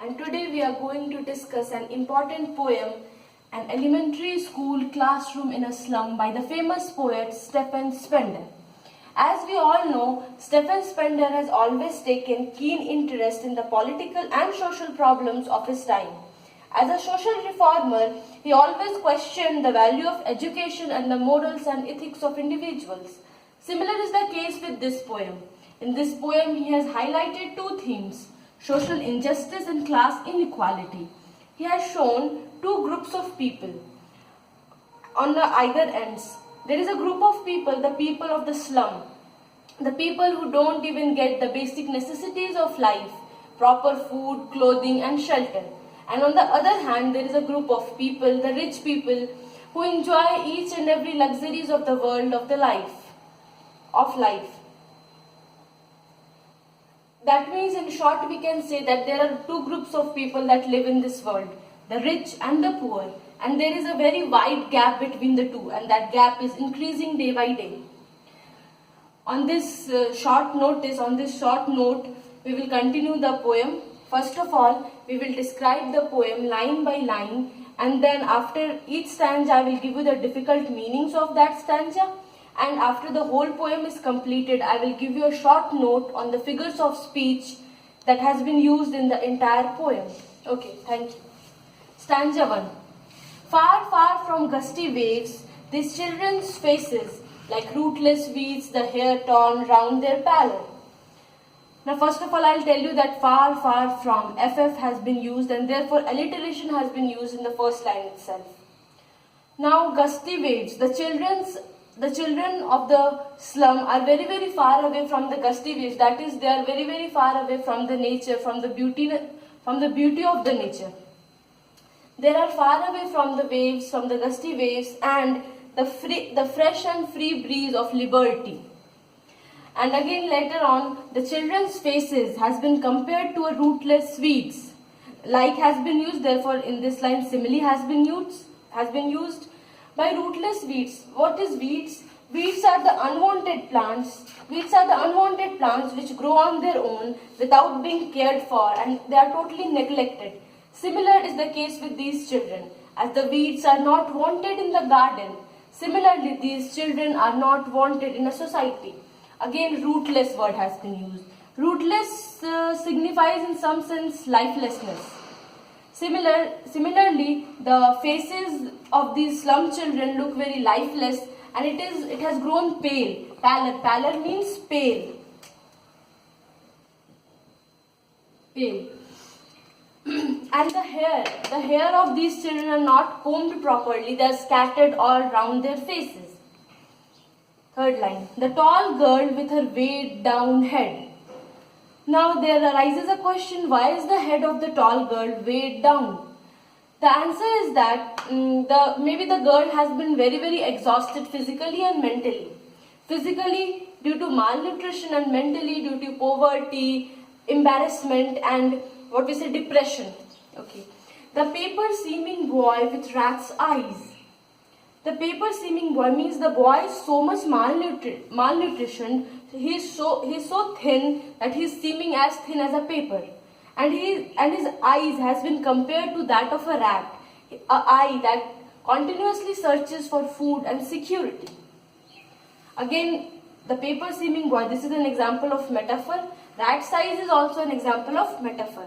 and today we are going to discuss an important poem, An Elementary School Classroom in a Slum by the famous poet Stephen Spender. As we all know, Stephen Spender has always taken keen interest in the political and social problems of his time. As a social reformer, he always questioned the value of education and the morals and ethics of individuals. Similar is the case with this poem. In this poem, he has highlighted two themes: social injustice and class inequality. He has shown two groups of people on the either ends. There is a group of people, the people of the slum, the people who don't even get the basic necessities of life, proper food, clothing and shelter. And on the other hand, there is a group of people, the rich people, who enjoy each and every luxuries of the world of life. That means, in short, we can say that there are two groups of people that live in this world, the rich and the poor. And there is a very wide gap between the two, and that gap is increasing day by day. On this short note, we will continue the poem. First of all, we will describe the poem line by line, and then after each stanza, I will give you the difficult meanings of that stanza. And after the whole poem is completed, I will give you a short note on the figures of speech that has been used in the entire poem. Okay, thank you. Stanza 1. Far, far from gusty waves, these children's faces, like rootless weeds, the hair torn round their pallor. Now, first of all, I'll tell you that far, far from, FF has been used, and therefore alliteration has been used in the first line itself. Now, gusty waves, the children of the slum are very, very far away from the gusty waves. That is, they are very, very far away from the nature, from the beauty of the nature. They are far away from the waves, from the gusty waves, and the fresh and free breeze of liberty. And again, later on, the children's faces has been compared to a rootless weeds. Like has been used, therefore, in this line, simile has been used. By rootless weeds. What is weeds? Weeds are the unwanted plants. Weeds are the unwanted plants which grow on their own without being cared for, and they are totally neglected. Similar is the case with these children. As the weeds are not wanted in the garden, similarly these children are not wanted in a society. Again, rootless word has been used. Rootless signifies in some sense lifelessness. Similarly, the faces of these slum children look very lifeless, and it has grown pale. Pallor means pale. Pale. And the hair of these children are not combed properly. They are scattered all round their faces. Third line. The tall girl with her weighed down head. Now there arises a question, why is the head of the tall girl weighed down? The answer is that maybe the girl has been very, very exhausted physically and mentally. Physically due to malnutrition, and mentally due to poverty, embarrassment and depression. Okay. The paper-seeming boy with rat's eyes. The paper-seeming boy means the boy is so much malnutrition. He is so thin that he is seeming as thin as a paper, and his eyes has been compared to that of a rat, an eye that continuously searches for food and security. Again, the paper-seeming boy. This is an example of metaphor. Rat size is also an example of metaphor.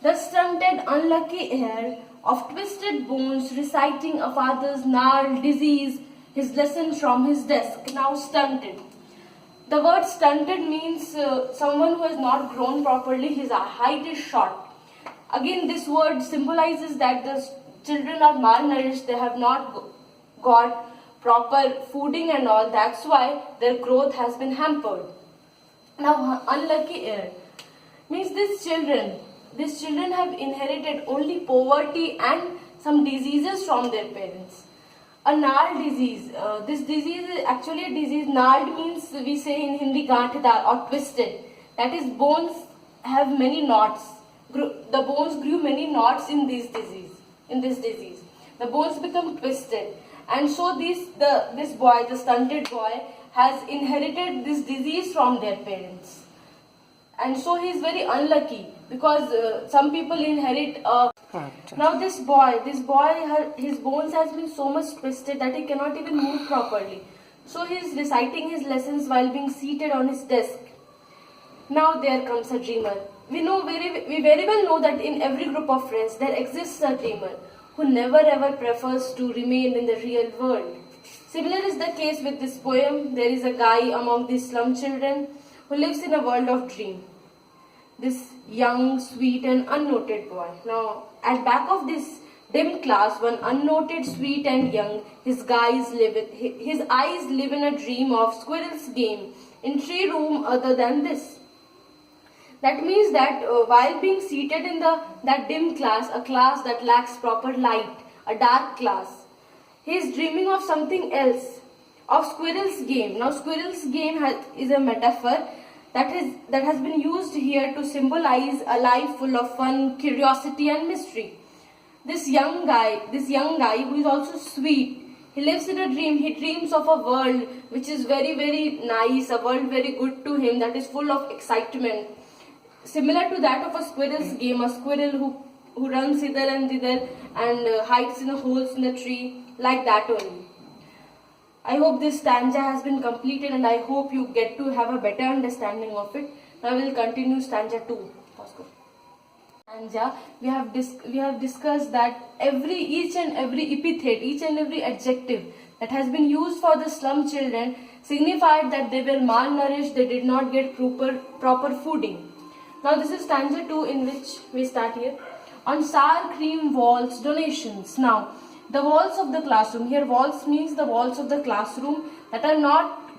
The stunted, unlucky heir of twisted bones reciting a father's gnarled disease, his lessons from his desk. Now, stunted. The word stunted means someone who has not grown properly, his height is short. Again, this word symbolizes that the children are malnourished, they have not got proper fooding and all. That's why their growth has been hampered. Now, unlucky heir means these children have inherited only poverty and some diseases from their parents. A gnarled disease. This disease is actually a disease. Gnarled means, we say in Hindi, gaanthdar or twisted. That is, bones have many knots. The bones grew many knots in this disease. The bones become twisted, and so this boy, the stunted boy, has inherited this disease from their parents. And so he is very unlucky. because some people inherit. Now this boy, his bones has been so much twisted that he cannot even move properly. So he is reciting his lessons while being seated on his desk. Now there comes a dreamer. We very well know that in every group of friends there exists a dreamer who never ever prefers to remain in the real world. Similar is the case with this poem. There is a guy among these slum children who lives in a world of dream. This young, sweet and unnoted boy. Now, at back of this dim class, one unnoted, sweet and young, his eyes live in a dream of squirrel's game in 3 rooms other than this. That means that while being seated in that dim class, a class that lacks proper light, a dark class, he is dreaming of something else, of squirrel's game. Now, squirrel's game is a metaphor that has been used here to symbolize a life full of fun, curiosity and mystery. This young guy who is also sweet, he lives in a dream. He dreams of a world which is very, very nice, a world very good to him, that is full of excitement. Similar to that of a squirrel's game, a squirrel who runs hither and thither and hides in the holes in the tree, like that only. I hope this stanza has been completed and I hope you get to have a better understanding of it. Now we will continue stanza 2. Stanza, we have discussed that each and every epithet, each and every adjective that has been used for the slum children signified that they were malnourished, they did not get proper fooding. Now this is stanza 2 in which we start here. On sour cream walls, donations. Now, the walls of the classroom. Here walls means the walls of the classroom that are not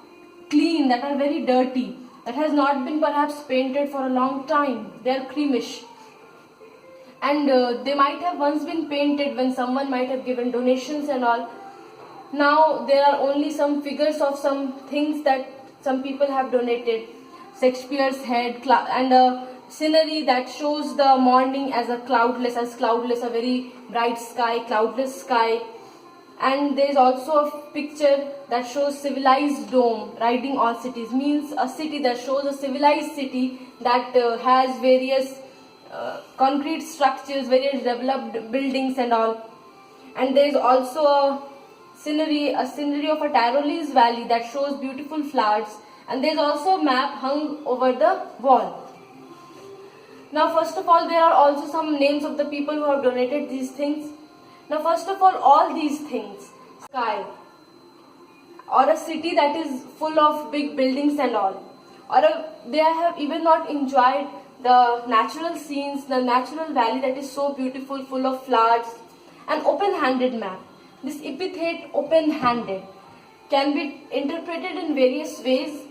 clean, that are very dirty, that has not been perhaps painted for a long time. They are creamish. And they might have once been painted when someone might have given donations and all. Now there are only some figures of some things that some people have donated. Shakespeare's head and a scenery that shows the morning as cloudless, a very bright sky, cloudless sky. And there is also a picture that shows civilized dome riding all cities, means a city that shows a civilized city that has various concrete structures, various developed buildings and all. And there is also a scenery of a Tyrolese valley that shows beautiful flowers. And there is also a map hung over the wall. Now first of all, there are also some names of the people who have donated these things. Now first of all these things, sky, or a city that is full of big buildings and all, or they have even not enjoyed the natural scenes, the natural valley that is so beautiful, full of flowers. An open-handed map. This epithet open-handed can be interpreted in various ways.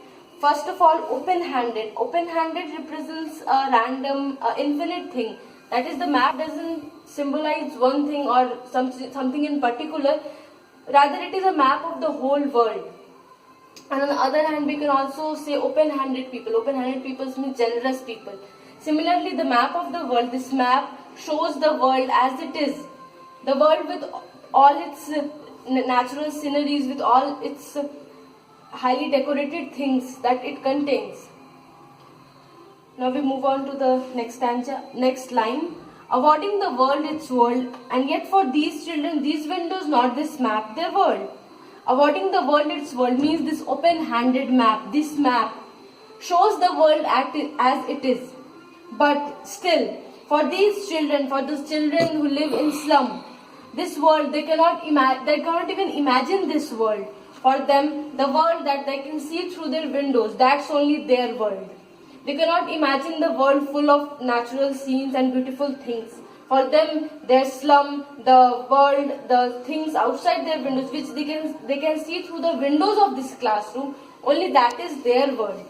First of all, open-handed. Open-handed represents a random, infinite thing. That is, the map doesn't symbolize one thing or something in particular. Rather, it is a map of the whole world. And on the other hand, we can also say open-handed people. Open-handed people means generous people. Similarly, the map of the world, this map shows the world as it is. The world with all its natural sceneries, with all its highly decorated things that it contains. Now we move on to the next stanza, next line. Awarding the world its world, and yet for these children, these windows, not this map, their world. Awarding the world its world means this open-handed map, this map shows the world as it is. But still, for these children, for those children who live in slum, this world, they cannot even imagine this world. For them, the world that they can see through their windows, that's only their world. They cannot imagine the world full of natural scenes and beautiful things. For them, their slum, the world, the things outside their windows, which they can see through the windows of this classroom, only that is their world.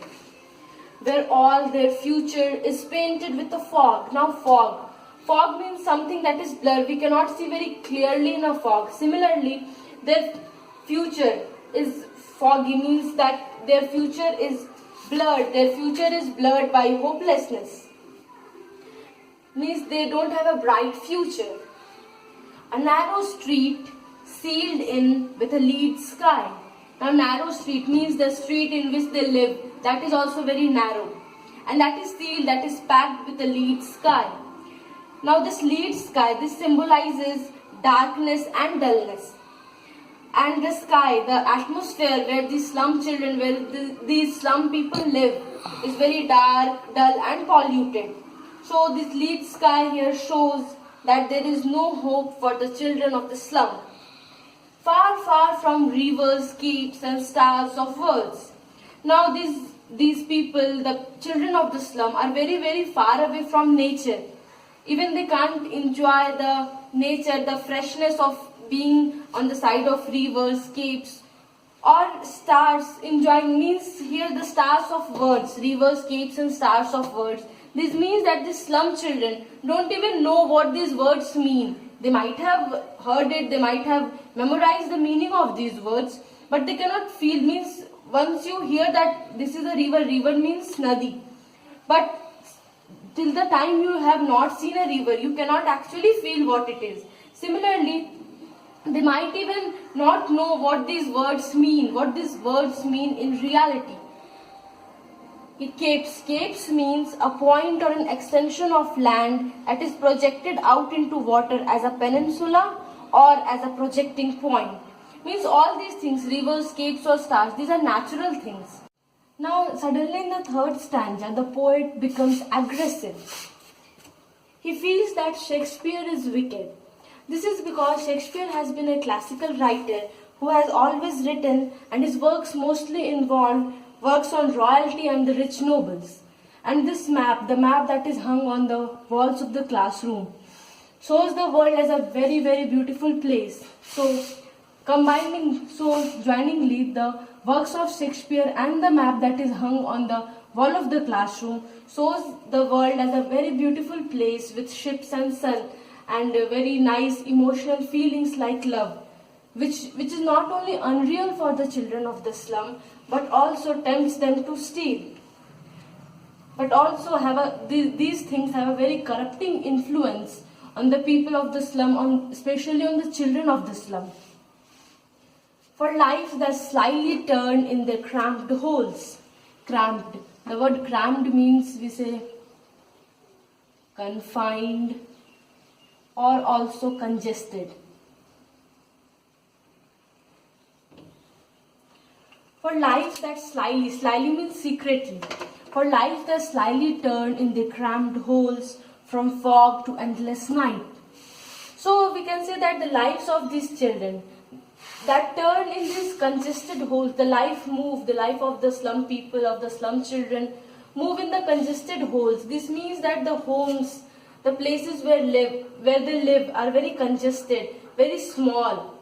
Where all their future is painted with a fog. Now fog. Fog means something that is blurred. We cannot see very clearly in a fog. Similarly, their future is foggy, means that their future is blurred. Their future is blurred by hopelessness. Means they don't have a bright future. A narrow street sealed in with a lead sky. Now narrow street means the street in which they live, that is also very narrow. and that is steel that is packed with a lead sky. Now this lead sky, this symbolizes darkness and dullness. And the sky, the atmosphere where these slum children, where these slum people live, is very dark, dull and polluted. So this lead sky here shows that there is no hope for the children of the slum. Far, far from rivers, caves and stars of worlds. Now these people, the children of the slum, are very, very far away from nature. Even they can't enjoy the nature, the freshness of being on the side of rivers, caves or stars. Enjoying means here the stars of words, rivers, caves and stars of words. This means that the slum children don't even know what these words mean. They might have heard it, they might have memorized the meaning of these words, but they cannot feel. Means once you hear that this is a river, river means Nadi. But till the time you have not seen a river, you cannot actually feel what it is. Similarly, they might even not know what these words mean, in reality. Capes means a point or an extension of land that is projected out into water as a peninsula or as a projecting point. Means all these things, rivers, capes or stars, these are natural things. Now suddenly in the third stanza, the poet becomes aggressive. He feels that Shakespeare is wicked. This is because Shakespeare has been a classical writer who has always written, and his works mostly involved works on royalty and the rich nobles. And this map, the map that is hung on the walls of the classroom, shows the world as a very, very beautiful place. So joiningly, the works of Shakespeare and the map that is hung on the wall of the classroom shows the world as a very beautiful place with ships and sun and very nice emotional feelings like love, which is not only unreal for the children of the slum, but also tempts them to steal. But also these things have a very corrupting influence on the people of the slum, especially on the children of the slum. For lives that slyly turn in their cramped holes. Cramped. The word cramped means, we say, confined or also congested. For lives that slyly means secretly. For lives that slyly turn in their cramped holes from fog to endless night. So we can say that the lives of these children that turn in these congested holes, the life of the slum people, of the slum children, move in the congested holes. This means that the homes, the places where they live are very congested, very small.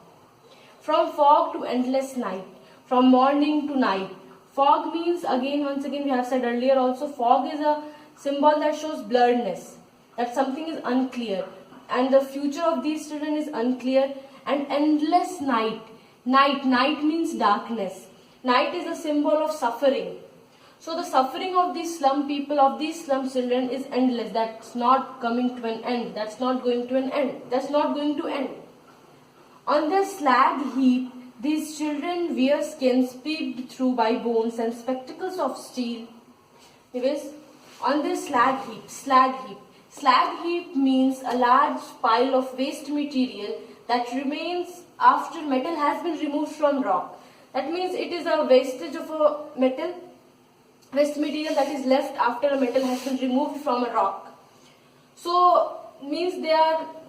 From fog to endless night, from morning to night. Fog means, once again we have said earlier also, fog is a symbol that shows blurredness, that something is unclear, and the future of these children is unclear. And endless night. Night means darkness. Night is a symbol of suffering. So the suffering of these slum people, of these slum children is endless. That's not coming to an end. That's not going to end. On the slag heap, these children wear skins peeped through by bones and spectacles of steel. Anyways, on this slag heap. Slag heap means a large pile of waste material that remains after metal has been removed from rock. That means it is a wastage of a waste material that is left after a metal has been removed from a rock. So means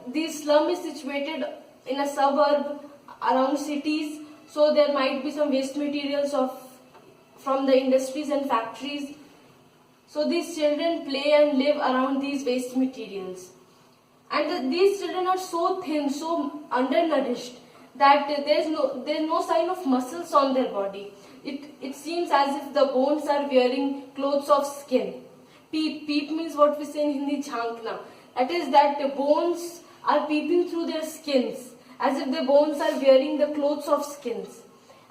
this slum is situated in a suburb around cities, so there might be some waste materials from the industries and factories. So these children play and live around these waste materials. And these children are so thin, so undernourished, that there's no sign of muscles on their body. It seems as if the bones are wearing clothes of skin. Peep means what we say in Hindi, jhankna. That is that the bones are peeping through their skins, as if the bones are wearing the clothes of skins.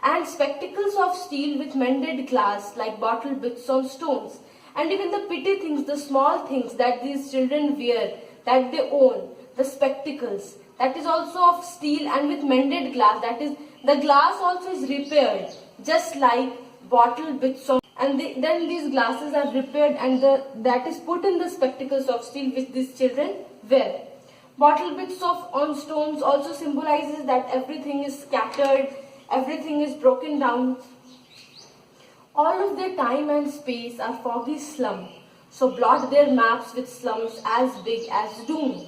And spectacles of steel with mended glass, like bottle bits on stones. And even the petty things, the small things that these children wear, that they own, the spectacles, that is also of steel and with mended glass. That is, the glass also is repaired, just like bottle with some, and then these glasses are repaired and that is put in the spectacles of steel which these children wear. Bottle bits on stones also symbolizes that everything is scattered, everything is broken down. All of their time and space are foggy slum, so blot their maps with slums as big as doom.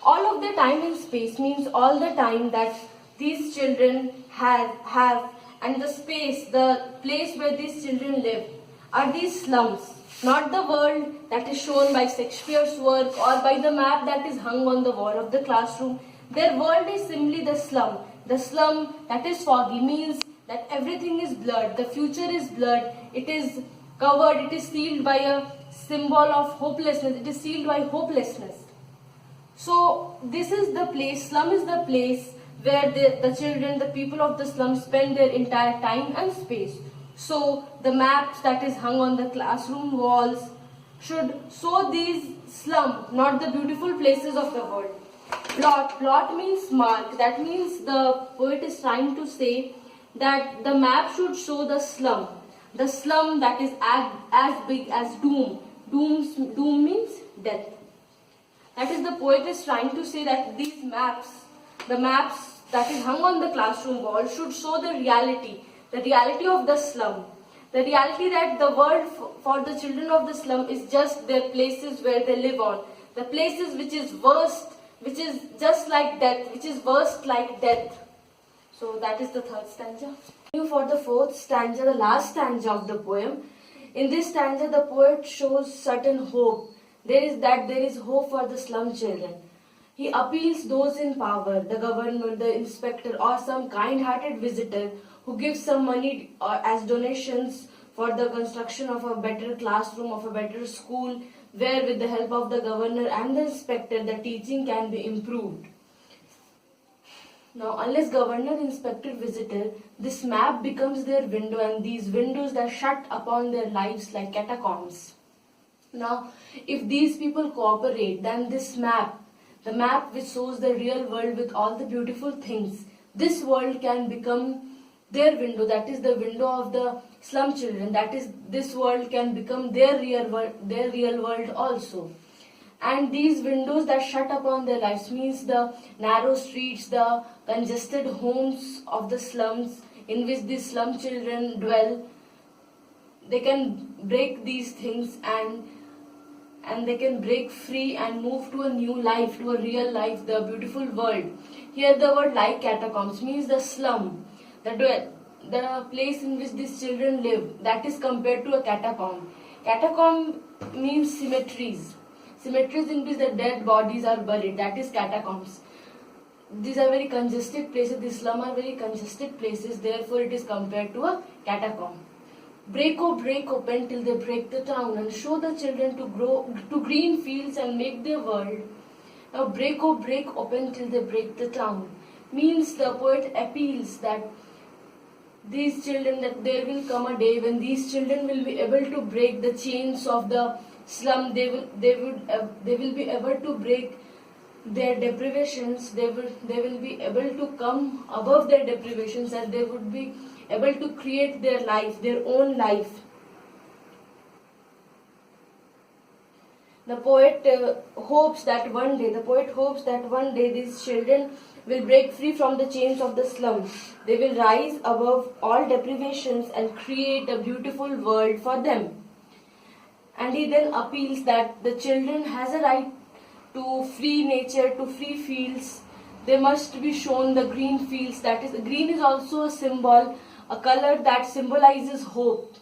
All of their time and space means all the time that these children have and the space, the place where these children live are these slums, not the world that is shown by Shakespeare's work or by the map that is hung on the wall of the classroom. Their world is simply the slum. The slum that is foggy means that everything is blurred, the future is blurred, it is covered, it is sealed by a symbol of hopelessness, it is sealed by hopelessness. So this is the place, slum is the place where the children, the people of the slum spend their entire time and space. So the maps that is hung on the classroom walls should show these slum, not the beautiful places of the world. Plot means mark, that means the poet is trying to say that the map should show the slum that is as big as doom. Doom means death. That is, the poet is trying to say that these maps, the maps that is hung on the classroom wall should show the reality of the slum. The reality that the world for the children of the slum is just their places where they live on. The places which is worst, which is just like death, which is worst like death. So that is the third stanza. For the fourth stanza, the last stanza of the poem. In this stanza, the poet shows certain hope. There is hope for the slum children. He appeals those in power, the governor, the inspector, or some kind-hearted visitor who gives some money as donations for the construction of a better classroom, of a better school, where with the help of the governor and the inspector, the teaching can be improved. Now, unless governor, inspector, visitor, this map becomes their window, and these windows that shut upon their lives like catacombs. Now, if these people cooperate, then this map, the map which shows the real world with all the beautiful things, this world can become their window, that is the window of the slum children, that is, this world can become their real world also. And these windows that shut upon their lives means the narrow streets, the congested homes of the slums in which these slum children dwell. They can break these things and they can break free and move to a new life, to a real life, the beautiful world. Here the word like catacombs means the slum, the place in which these children live, that is compared to a catacomb. Catacomb means cemeteries. Cemeteries in which the dead bodies are buried, that is catacombs. These are very congested places, these slum are very congested places, therefore it is compared to a catacomb. Break, oh break open till they break the town and show the children to grow to green fields and make their world. Now break, oh break open till they break the town means the poet appeals that these children, that there will come a day when these children will be able to break the chains of the slum. They will be able to break their deprivations. They will be able to come above their deprivations, and they would be able to create their life, their own life. The poet hopes that one day these children will break free from the chains of the slum. They will rise above all deprivations and create a beautiful world for them. And he then appeals that the children has a right to free nature, to free fields. They must be shown the green fields. That is, green is also a symbol, a color that symbolizes hope.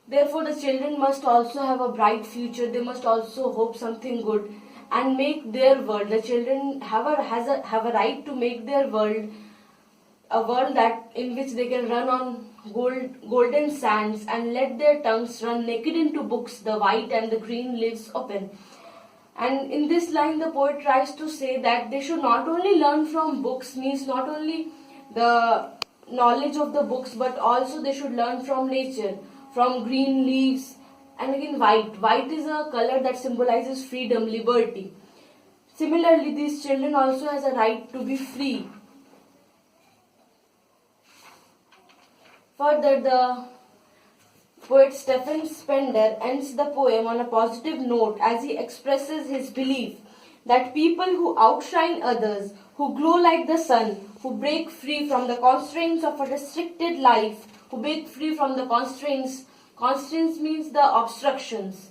Therefore, the children must also have a bright future. They must also hope something good and make their world. The children have a right to make their world a world that in which they can run on golden sands and let their tongues run naked into books, the white and the green leaves open. And in this line, the poet tries to say that they should not only learn from books, means not only the knowledge of the books, but also they should learn from nature, from green leaves, and again white. White is a color that symbolizes freedom, liberty. Similarly, these children also has a right to be free. Further, Poet Stephen Spender ends the poem on a positive note as he expresses his belief that people who outshine others, who glow like the sun, who break free from the constraints of a restricted life, who break free from the constraints means the obstructions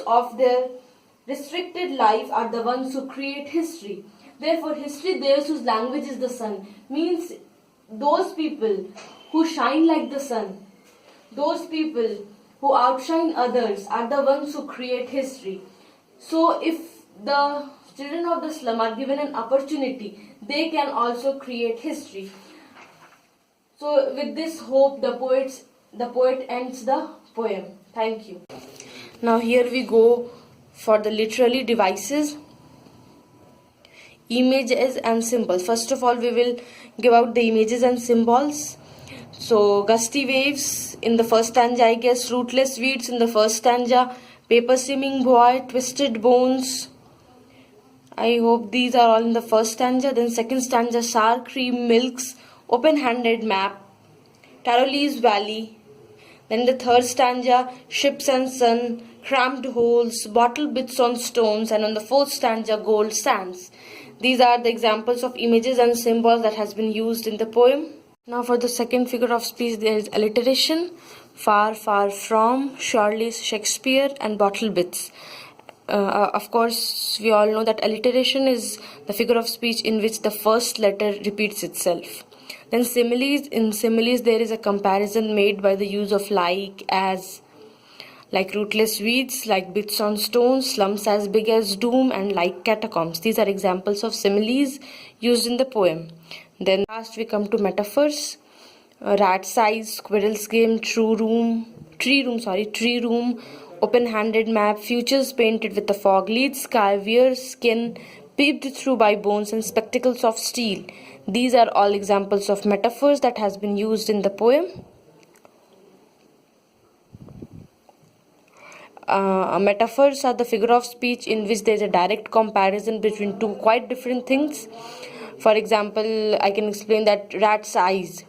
of their restricted life are the ones who create history. Therefore, history, theirs whose language is the sun, means those people who shine like the sun, those people who outshine others are the ones who create history. So if the children of the slum are given an opportunity, they can also create history. So with this hope, the poet ends the poem. Thank you. Now here we go for the literary devices, images and symbols. First of all, we will give out the images and symbols. So gusty waves in the first stanza, I guess, rootless weeds in the first stanza, paper swimming boy, twisted bones. I hope these are all in the first stanza. Then second stanza, sour cream, milks, open-handed map, Tyrolese Valley. Then the third stanza, ships and sun, cramped holes, bottle bits on stones, and on the fourth stanza, gold sands. These are the examples of images and symbols that has been used in the poem. Now for the second figure of speech, there is alliteration, far, far from, surely Shakespeare, and bottle bits. Of course, we all know that alliteration is the figure of speech in which the first letter repeats itself. Then similes. In similes, there is a comparison made by the use of like, as, like rootless weeds, like bits on stones, slums as big as doom, and like catacombs. These are examples of similes used in the poem. Then last we come to metaphors. Rat's eyes, squirrel's game, tree room, open-handed map, futures painted with the fog, leads, caviar skin, peeped through by bones, and spectacles of steel. These are all examples of metaphors that has been used in the poem. Metaphors are the figure of speech in which there is a direct comparison between two quite different things. For example, I can explain that rat's eyes.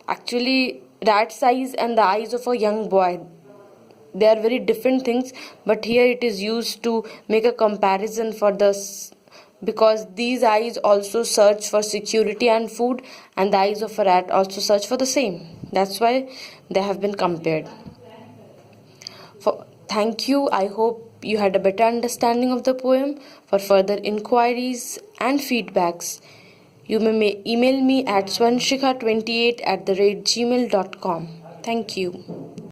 Actually, rat's eyes and the eyes of a young boy, they are very different things, but here it is used to make a comparison for this, because these eyes also search for security and food, and the eyes of a rat also search for the same. That's why they have been compared. Thank you. I hope you had a better understanding of the poem. For further inquiries and feedbacks, you may email me at swanshikha28@gmail.com. Thank you.